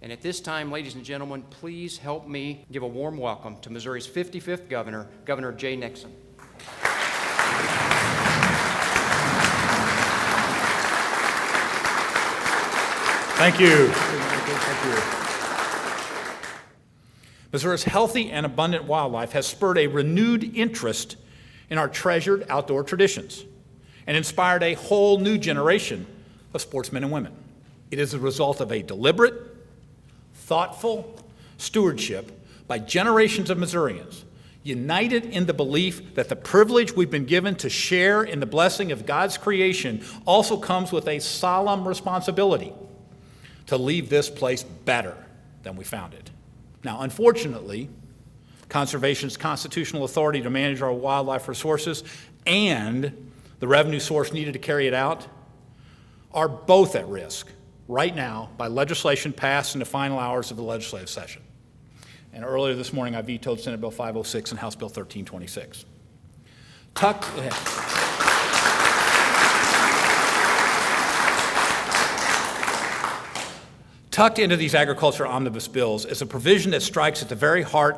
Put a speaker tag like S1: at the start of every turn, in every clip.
S1: And at this time, ladies and gentlemen, please help me give a warm welcome to Missouri's 55th governor, Governor Jay Nixon.
S2: Thank you. Thank you. Missouri's healthy and abundant wildlife has spurred a renewed interest in our treasured outdoor traditions and inspired a whole new generation of sportsmen and women. It is the result of a deliberate, thoughtful stewardship by generations of Missourians, united in the belief that the privilege we've been given to share in the blessing of God's creation also comes with a solemn responsibility to leave this place better than we found it. Now, unfortunately, conservation's constitutional authority to manage our wildlife resources and the revenue source needed to carry it out are both at risk right now by legislation passed in the final hours of the legislative session. And earlier this morning, I vetoed Senate Bill 506 and House Bill 1326. Tucked into these agriculture omnibus bills is a provision that strikes at the very heart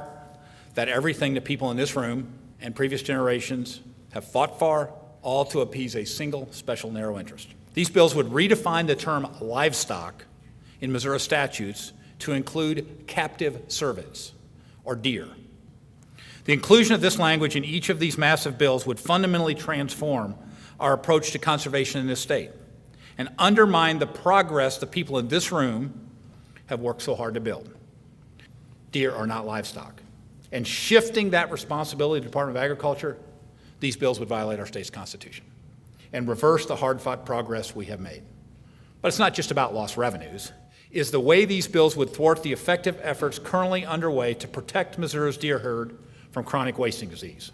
S2: that everything that people in this room and previous generations have fought for, all to appease a single special narrow interest. These bills would redefine the term livestock in Missouri statutes to include captive cervids, or deer. The inclusion of this language in each of these massive bills would fundamentally transform our approach to conservation in this state and undermine the progress the people in this room have worked so hard to build. Deer are not livestock. And shifting that responsibility to the Department of Agriculture, these bills would violate our state's constitution and reverse the hard-fought progress we have made. But it's not just about lost revenues. It's the way these bills would thwart the effective efforts currently underway to protect Missouri's deer herd from chronic wasting disease.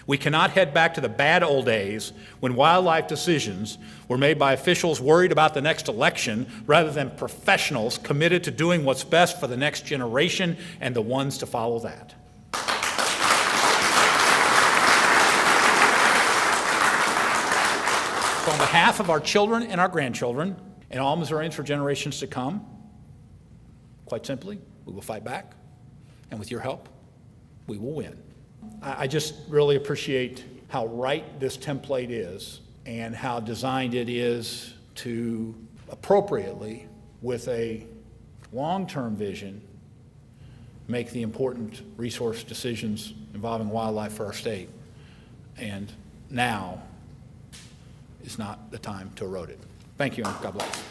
S2: We cannot head back to the bad old days when wildlife decisions were made by officials worried about the next election rather than professionals committed to doing what's best for the next generation and the ones to follow that. So on behalf of our children and our grandchildren and all Missourians for generations to come, quite simply, we will fight back, and with your help, we will win. I just really appreciate how right this template is and how designed it is to appropriately, with a long-term vision, make the important resource decisions involving wildlife for our state. And now is not the time to erode it. Thank you, and God bless.